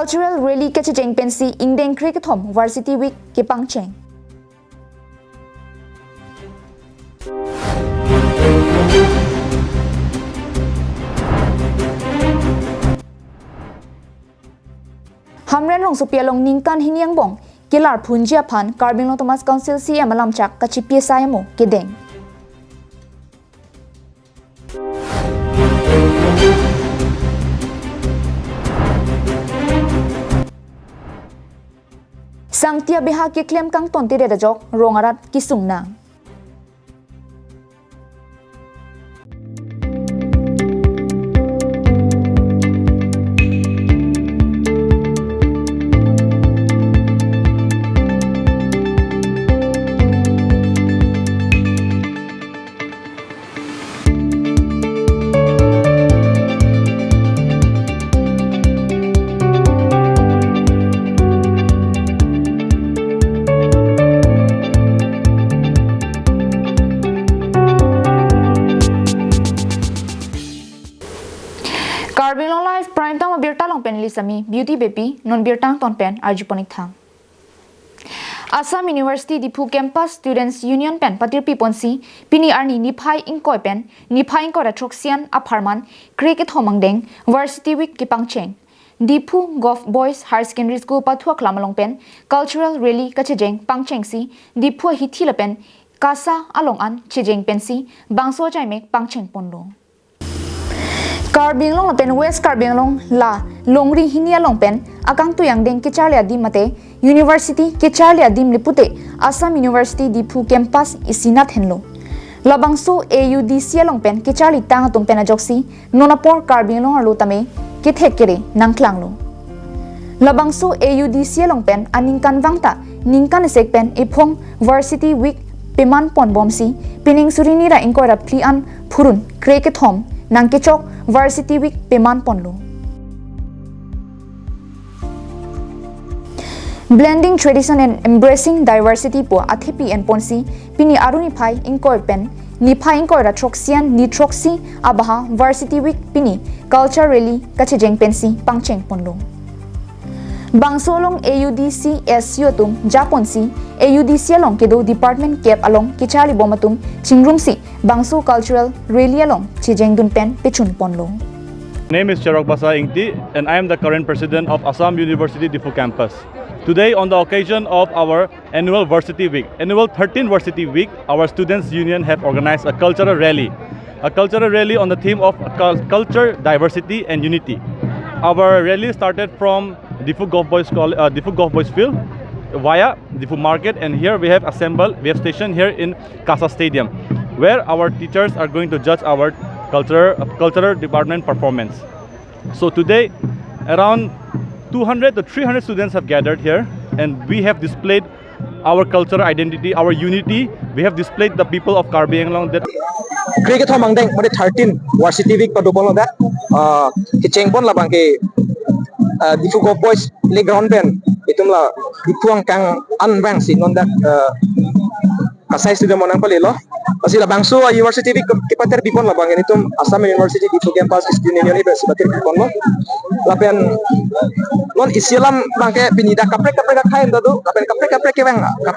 Cultural rally ke cheng pensi ingdeng kre ke thom varsity week ke pangcheng. Hamren rong supia long ningkan hiniang bong kelar punjia phan Karbin Long Thomas Council CM alam chak kachi PSI mo kedeng. Sangtia beha ke klem kang ton tire da jok rongarat kisung nang. Karbin Long Live Prime Time birta long pen lisami beauty baby non birtang ton pen arjuponik thang. Assam University Dipu Campus Students Union pen patir piponsi pini arni niphai ingkoi pen niphai ingkoi ratroxian apharman cricket homangdeng varsity week ki pangcheng. Dipu Golf Boys Higher Secondary School pathua klamalong pen cultural rally kachejeng pangcheng si Dipu hithila pen kasa along an chejeng pensi bangso jaimek pangcheng ponlo. Karbin Long pen West Karbin Long la longri hinia long pen akang tuyang deng kecharlia di mate University kecharlia dim lipute Assam University Dipu Campus isinat henlo. Labangso AUDC long pen kecharli tang tung pen ajoksi nonapor Karbin Long arlo tame kethekere nangklang lo. Labangso AUDC long pen aningkan wangta ningkan sek pen epong Varsity Week peman pon bomsi pining surini ra ingkora plian phurun cricket home nangkechok Varsity Week peman ponlo. Blending tradition and embracing diversity po athipi and ponsi pini aruni phai ingkoi pen niphai ingkoi ratroxian nitroxy abaha Varsity Week pini culture rally kachejeng pensi pangcheng ponlo. Bangsolong AUDC SU tum Japonsi AUDC along kedo department cap along kichali bomatum chingrumsi Bangso cultural rally along chijeng dun pen pechun ponlo. My name is Cherok Basa Ingti and I am the current president of Assam University Difu Campus. Today on the occasion of our annual Varsity Week, annual 13th Varsity Week, our students union have organized a cultural rally on the theme of culture, diversity and unity. Our rally started from Difu Golf Boys Field via Difu Market, and here we have stationed here in Casa Stadium, where our teachers are going to judge our cultural department performance. So today, around 200 to 300 students have gathered here, and we have displayed our cultural identity, our unity. We have displayed the people of Karbin Long that cricket homangdeng made 13 Varsity Week padupolo that kichengpon labang ke Difu Golf Boys playground pen itumla dipuang kang anbang sinon that kasai stadium monang palilo pasila bangso University Week kipater bipon labang itum Assam University Difu Campus Student Union ibe sipater bipon lo lapen non isilam bangke pinida kaprek khaim dadu lapen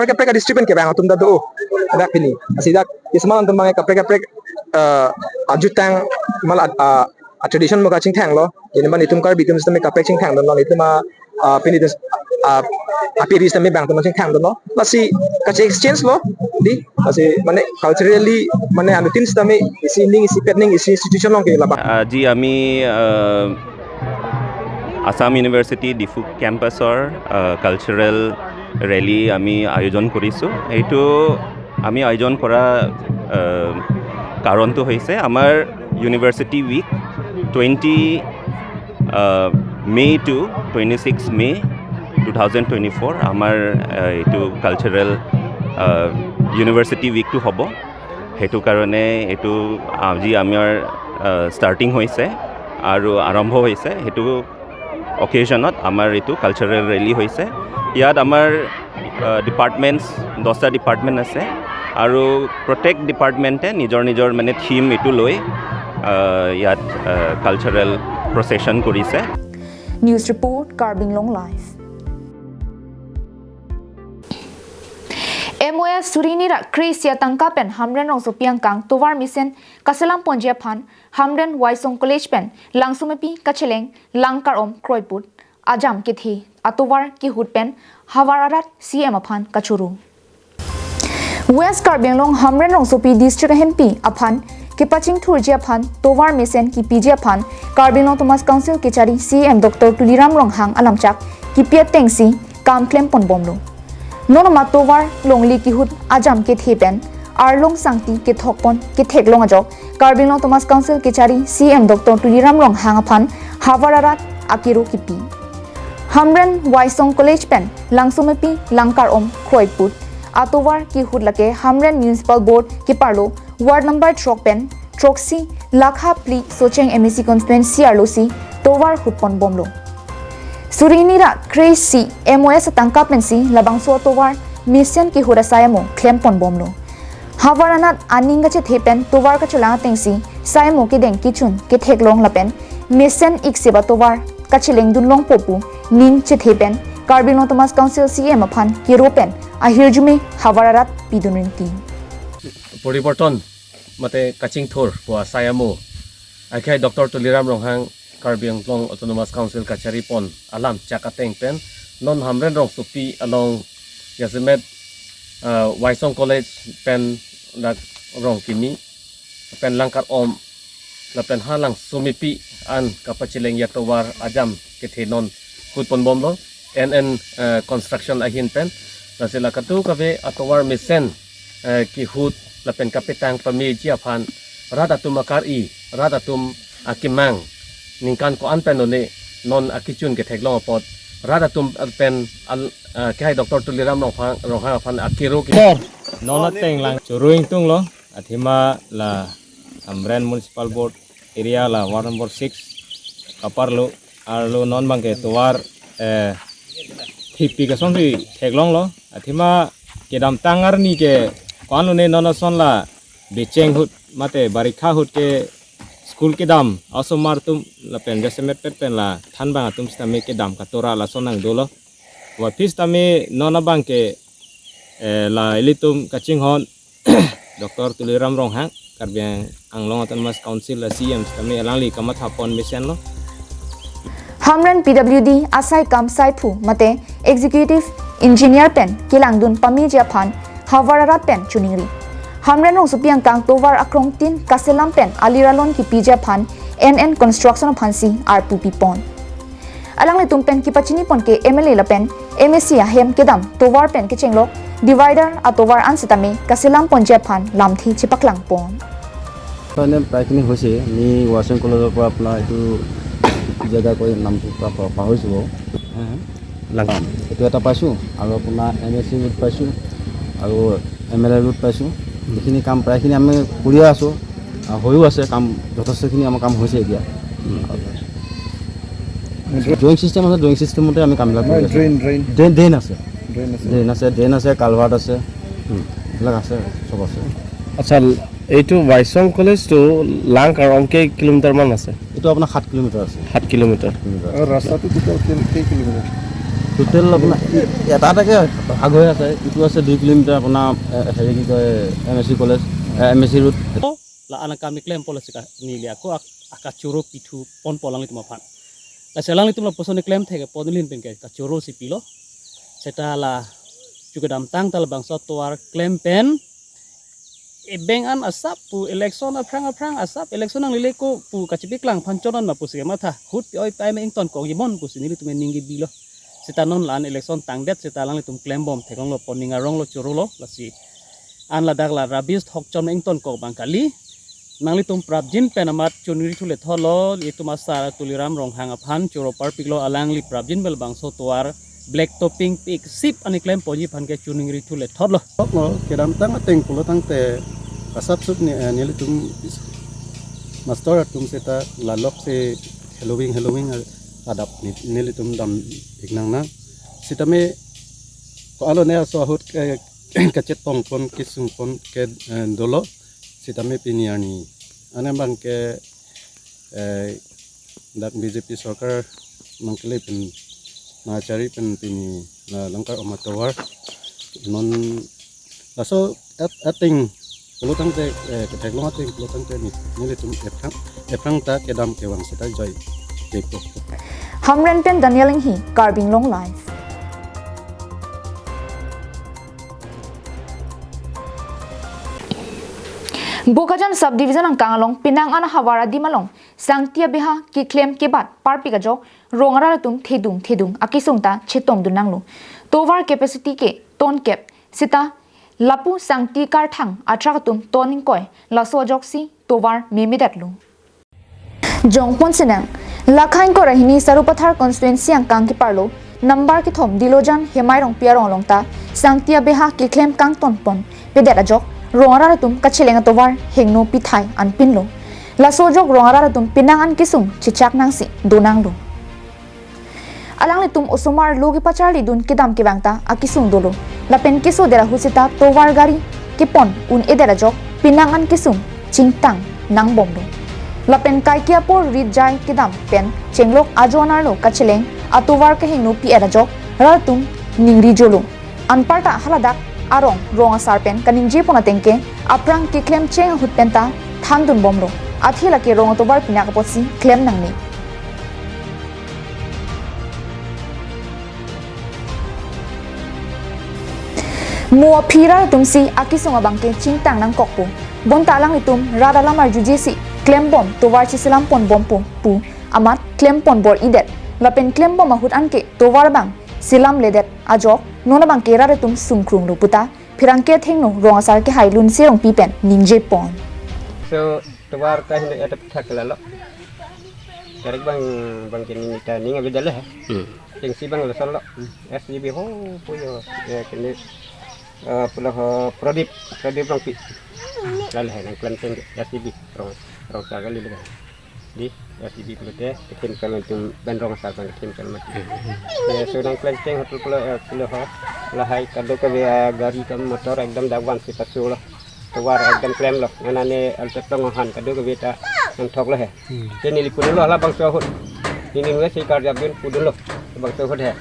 kaprek ke distribute ke bang atum dadu ada pini asida isman antum bangke kaprek ajutang mal tradition mo kaching thang lo ini man itum kar bitum system kaprek ching thang don lo ituma pini des apiri system bang ton ching thang don lo lasi kache exchange lo di lasi mane culturally mane anutin system isi ning isi petning isi institution lo ke laba ji ami Assam University Difu Campusor cultural rally ami ayojon korisu etu ami ayojon kora karonto hoise amar University Week 20 May to 26 May 2024 amar etu cultural University Week to hobo hetu karone etu aji amar starting hoise aru arambho hoise hetu occasionot amar etu cultural rally hoise yad amar departments 10ta department ase aru protect departmente nijor mane theme etu loi yad cultural procession korise. News Report Carbing Long Live. MOS Surinira Krisia Tangkapen Hamren Rong Sopiang Kang Tovar Misen Kaselam Ponjia Phan Hamren Waisong College Pen Langsumepi Kacheleng Langkar Om Kroiput Ajam Kithi Atovar Kihut Pen Havararat CM Aphan Kachuru West Carbing Long Hamren Rong Sopi District MP Aphan Kipaching Thurjia Phan Tovar Misen Ki Pijia Phan Carbing Long Thomas Council Kichari CM Dr. Tuliram Rong Hang Alamchak Kipiat Tengsi Kam Klem Pon Bomlo Nono matovar longli kihut ajam ke thepen arlong sangti ke thokpon ke theklong ajok Carbing Long Thomas Council Kichari CM Dr. Tuliram Rong Hangaphan Havararat Akiru Kipi Hamren Waisong College Pen Langsumepi Langkar Om Kroiput Atovar kihut lake Hamren Municipal Board Kiparlo Ward number Trok Pen Troxi Lakha Pli Socheng MEC Constituency Arlosi Tovar Hutpon Bomlo Surinira Crazy MOS Tangkapensi Labang Suatovar Mission ki Hurasayamo Klempon Bomlo Havaranat Aninga Chethepen Tovar Kachalanga Tengsi Sayamo ki Deng Kichun ki Theklong Lapen Mission Ikseba Tovar Kachileng Dunlong Popu Nin Chethepen Carbing Long Thomas Council CM Aphan Kiropen Ahirjume Havararat Piduninti Poriborton Mate Kaching Thor Pua Sayamo Akai Dr. Tuliram Ronghang Carbing Long Autonomous Council Kachari Pon Alam Chakateng Pen Non Hamren Rong Supi along Yazimet Waisong College Pen Lag Rong Kimi Pen Langkar Om La Pen Halang Sumipi An Kapachileng Yatowar Ajam Kethenon Hutpon Bomlo NN Construction Ahin Pen La Sila Katu Kave Atowar Misen Kihut La Pen Kapitang Pami Jiapan Radatum Akari Radatum Akimang Ningkan ko anpen noni non akichun ke theklong pot radatum pen kai Dr. Tuliram Rong Hang akiru ki non teng lang churuing tung lo athima la Hamren Municipal Board area la ward number 6 kaparlo arlo non bangke tuar thipi ka sonri theklong lo athima kedam tangar ni ke kon ne non son la becheng hut mate barikha hut ke School ke dam also martum la pen jasemet pen la than bang atum stame ke dam katora la sonang dolo wa phis tame nona bang ke la elitum kaching hon Dr. Tuliram Rong Hang Carbing Anglong Autonomous Council la CM stame alangli kamat hapon mission lo Hamren PWD Asai Kam Saipu Mate Executive Engineer Pen Kilangdun Pamijia Phan Havararat Pen Chuningri Hamren Rong Supiang Kang Tovar Akrong Tin Kaselam Pen Aliralon ki Pija Phan NN Construction Phansi Arpupi Pon Alang le tumpen ki pachini pon ke MLA la pen MSC Ahem Kedam Tovar Pen ke Chenglok Divider Atovar Ansitame Kaselam Ponja Phan Lamthi Chipaklang Pon Pane prakini hoise ni Washington College ko apna etu jaga ko nam tu pahoisu Langam etu eta paisu aru apna MSC root paisu aru MLA root paisu এইখিনি কাম প্ৰায়খিনি আমি কৰি আছো হৈও আছে কাম যথেষ্টখিনি আমাৰ কাম হৈছে এতিয়া ড্ৰয়িং চিষ্টেম আছে ড্ৰয়িং চিষ্টেমতে আমি কামবিলাক কৰি আছো ড্ৰেইন আছে কালভাৰ্ট আছে এইবিলাক আছে চব আছে আচ্ছা এইটো ওয়াইসং কলেজ তো লাং আৰু অংকে কিলোমিটাৰ মান আছে এইটো আপোনাৰ 7 কিলোমিটাৰ আছে 7 কিলোমিটাৰ আৰু ৰাস্তাটো কেই কিলোমিটাৰ টোটেল আপোনাৰ এটা এটাকে ভাগ হৈ আছে ইটো আছে 2 কিলোমিটাৰ আপোনাৰ হেৰি কি কয় MSC college MSC root la anak kami klaim polisi ka nilia ko akachuro pitu pon polang itu mafan la selang itu la posone klaim thege podlin pen ka choro si pilo seta la juga dam tang tal bangsa toar klaim pen e beng an asap pu election aprang asap election ang lile ko pu kachipik lang panconan ma pu se matha hut oi pai me ington ko gimon pu sinili tu men ningi bilo seta non lan election tang det seta lang itu klaim bom thegong lo poninga rong lo choro lo la si an la dak la rabis thokchon ington ko bangkali nangli tum prabjin penamat chunri thule tholo itu masa Tuliram Rong Hang aphan choro parpiklo alangli prabjin bel bangso toar black topping pik sip ani claim poji phan ke chunri thule tholo lo kedam tang ateng pulo tang te kasap sup ni nili tum master tum seta lalok se Halloween adap nili tum dam ignang na sitame ko alo ne so hut kachet pong pon kisung pon ke dolo sitame piniani ane bang ke dak BJP sarkar mangkele pen na cari pen pini la langkar oma tawar non laso ating pelutang te ketek lo ating pelutang te ni le tum eprang ta kedam kewang seta joy kepo Hamren pen Danieling hi Carbing Long Life. Bukajan subdivision ang kangalong pinang ana hawara di malong sangtia beha ki claim ke bat parpi ka jo rongara tum thedung akisung ta chetom dunanglu tovar capacity ke ton cap sita lapu sangti kar thang atra tum toning koi laso joksi tovar memidatlu jongpon sinang lakhain ko rahini sarupathar constituency ang kang ki parlo number ki thom dilojan hemairong piarong longta sangtia beha ki claim kang tonpon pedera jok rongara tum kachilenga tovar hengno pithai an pinlo laso jok rongara tum pinang an kisung chichak nangsi donanglo alang le tum osomar logi pachari dun kidam kibangta akisung dolo lapen kiso dera husita tovar gari kipon un edera jok pinang an kisung chingtang nang bomdo lapen kaikia por rijai kidam pen chenglok ajonar lo kachileng atovar ka hengno pi era jok ratum ningri jolo anparta haladak arong ronga sarpen kaningje pona tengke aprang ki claim cheng hutpenta thandun bomlo athila ke ronga tobar pinak posi claim nangni mo phira tumsi akisonga bangke chingtang nang kokpo bonta lang itum rada lamar jujesi claim bom tovar chisilam pon bompo pu amat claim pon bor idet lapen claim bom mahut anke tovar bang silam ledet ajok nona bang kera re tum sumkrung luputa phirangke thengno rongsar ke hailun serong pipen ningje pon so tovar ka hin eta thakala karek bang kini ta ninga bidala ting si bang lasalo SGB ho puyo ya kini pula prodip bang pi lal hai nang klanteng SGB rong sagali le di SGB pulate tim kalau tum ban rong sar bang tim kalau mati ya so nang klanteng hotel pula ho lahai kado ke gari kam motor ekdam dagwan si pasulah tovar ekdam klaim lo nganane altetong han kado ke beta nang thok lo he sini lipun lo la bang so hut ini ngue si kar jabin pudun lo bang so hut he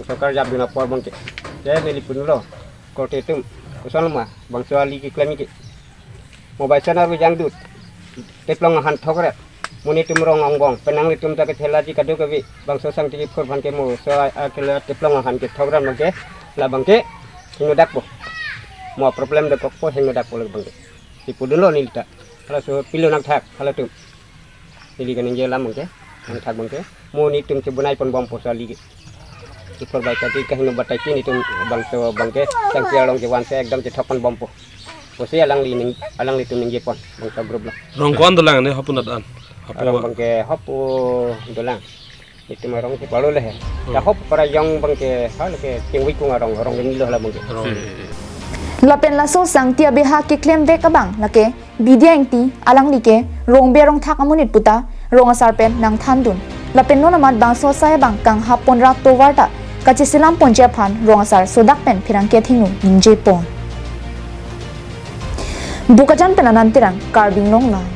so kar jabin apor bang ke ya ni lipun lo ko tetum usal ma bang so ali ki klaim ki mobile channel wi jang dut teplong han thok re muni tum rong ongbong penang litum ta ke thela ji kado ke bi bang so sang ti khor ban ke mo so akela teplong han ke thok ram ke la bang ke hingodak bo mo problem de kok po hingodak po bang ke ti pudun lo ni ta kalau so pilu nak thak kalau tum pilih kan injil lam bang ke nak thak bang ke mo ni tum cebunai pon bom po sali ke ti khor bai ka ti ka hingo batai ti ni tum bang so bang ke sang ti along ke wan se ekdam ti thok pon bom po posi alang li tum injil pon bang ka grup la rong kon dolang ne hapunat an Arang bang ke hop dolang itu marong ke palu leh ya hop para yang bang ke hal ke tingwi kung arong ni lo la bang ke lapen laso sangtia beha ki claim ve kabang lake bidyang ti alang like rong berong thak amunit puta rong sarpen nang thandun lapen no namat bangso sai bang kang hapon ra towarta kachi silam ponje phan rong sar sodak pen phirang ke thinu ninje pon bukajan penanantirang Carbing Long Life.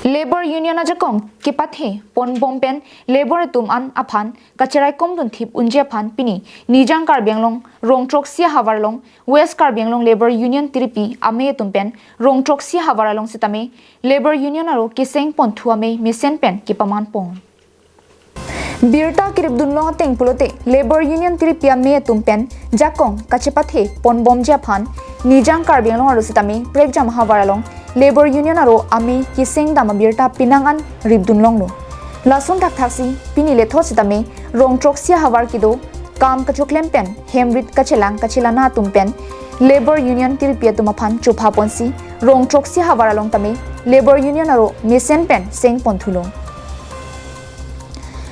Labor Union aja kong kipathe pon bompen labor tum an aphan kacherai kom dun thip unje phan pini nijang Karbenglong rongtrok sia hawarlong West Karbenglong Labor Union tiripi ame tumpen rongtrok sia hawaralong sitame Labor Union aro kiseng pon thuame misen pen kipaman pon Birta kiribdunlong teng pulote Labor Union tiripi ame tumpen jakong kachepathe pon bomja phan nijang Karbi Anglong aro sitami break jam hawaralong labor union aro ami kiseng dama birta pinangan ribdun long lo lasun thak thasi pini le tho sitami rong trok sia hawar kido kam kachuklem pen hemrit kachilana tumpen labor union tirpia tumaphan chupha ponsi rong trok sia hawaralong tami labor union aro mesen pen seng ponthulo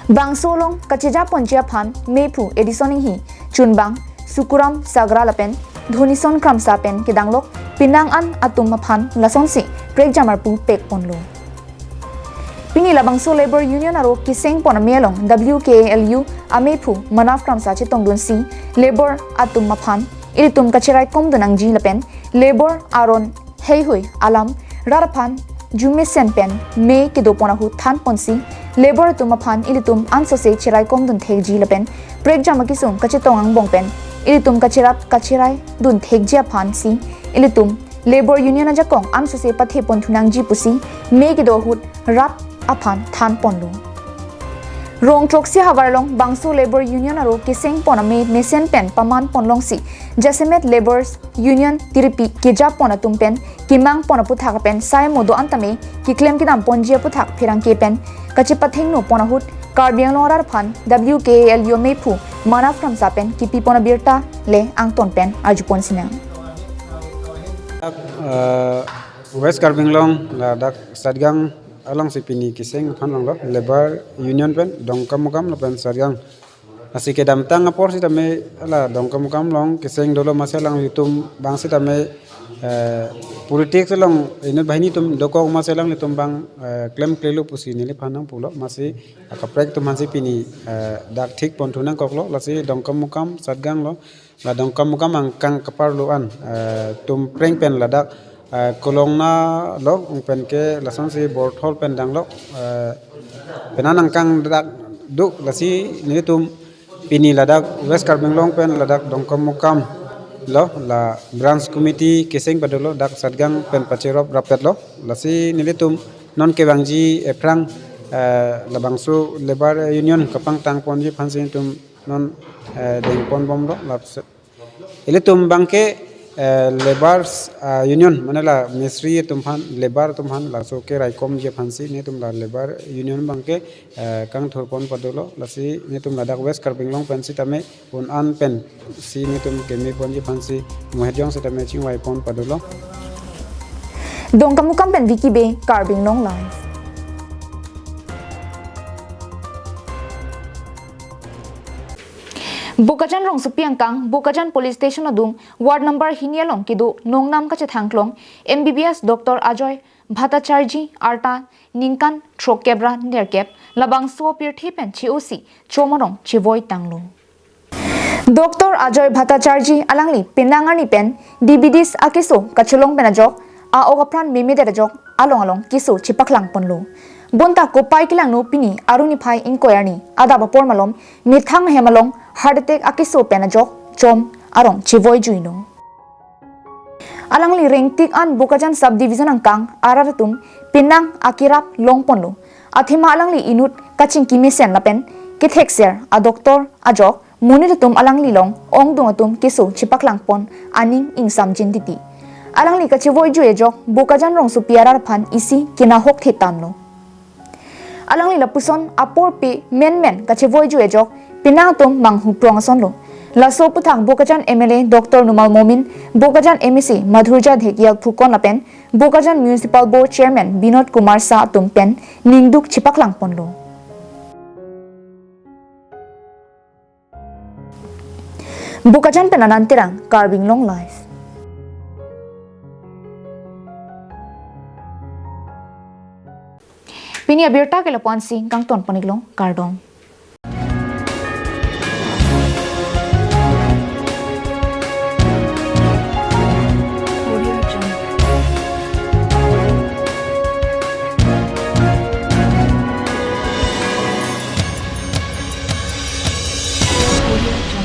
Bangsolong kachija ponjia phan mepu edisoning hi chunbang sukuram sagra lapen dhunison kramsa pen kidanglok pinang an atum maphan lasonsi break jamar pu pek ponlo pini labangso labor union aro kiseng pon melong WKLU amepu manaf kramsa chitong dunsi labor atum maphan iritum kachirai kom dunang ji lapen labor aron heihui alam raraphan jumesen pen me kidopona hu than ponsi labor tumaphan ilitum ansose chirai kom dun thekji lapen break jama kisum kachitong ang bongpen ilitum kachirai dun thekjia phan si ilitum labor union aja kong ansose pathe ponthunang ji pusi me kido hut rap aphan than ponlu rong troksi hawarlong bangso labor union aro kiseng poname mesen pen paman ponlong si jasemet laborers union tiripi keja pona tumpen kimang pona puthak pen sai modo antame ki claim kidam ponjia puthak phirang ke pen kachipatheng no pona hut karbiang lorar phan WKLU mepu mana from sapen ki pi pona birta le angton pen ajupon sinang West Karbinglong la dak sadgang alang sipini kiseng phanlang lo labor union pen dongkamukam lo pen sargang asike damtang apor si tame ala dongkamukam long kiseng dolo maselang litum bang si tame politik long inut bahini tum doko maselang litum bang claim klelu pusi nili phanang pulo masi akaprek tum hansi pini dak thik ponthunang koklo lasi dongkamukam sadgang lo la dongkamukam angkang kapar lo an tum preng pen ladak kolong na lo pen ke lasan si borthol pen dang lo penan angkang dak du lasi ni tum pini ladak West Karbinglong pen ladak dongkamukam lo la branch committee keseng padolo dak sadgang pen pachirop rapet lo lasi ni tum non ke bangji eprang labangsu labor union kapang tang ponji phansin tum non deng pon bom lo ilitum bangke labors union manala misri tumhan labor tumhan la so ke raikom je phansi ne tum la labor union bangke kang thorpon padolo lasi ne tum ladak West Karbinglong pensi tame un an pen si ne tum kemi pon je phansi mohjong se tame chingwai pon padolo dongkamukam pen wiki be Karbinglong live Bukajan rong supiang kang Bukajan police station adung ward number hinialong kidu nongnam kache thangklong MBBS Dr. Ajoy Bhattacharjee arta ningkan trokebra nerkep labang so pirthi pen COC chomorong chivoi tanglo Dr. Ajoy Bhattacharjee alangli pinangani pen DBDs akiso kachulong penajok a ogapran mimederajok along kiso chipaklang ponlo bonta ko paikilang no pini aruni phai inkoyarni ada bapor malom mithang hemalong heart attack akiso penajok chom arong chivoi juino alangli rengtik an Bukajan subdivision angkang araratum pinang akirap longponlo athima alangli inut kaching kimisen lapen kithekser a doctor ajok munitum alangli long ongdungatum kiso chipaklangpon aning ingsam jinditi alangli kachivoi ju ejok Bukajan rong su piarar phan isi kina hok thetanlo alangli lapuson apor pe men kachivoi ju ejok pinang tum manghu prongson lo laso puthang Bukajan MLA Dr. Numal Momin Bukajan MEC Madhurja Dhekial Phukon lapen Bukajan Municipal Board Chairman Binod Kumar Sa tumpen ningduk chipaklang ponlo Bukajan penanantirang Karbinglong live Pini abirta ke lapuan si kangton paniglong Kardong Audio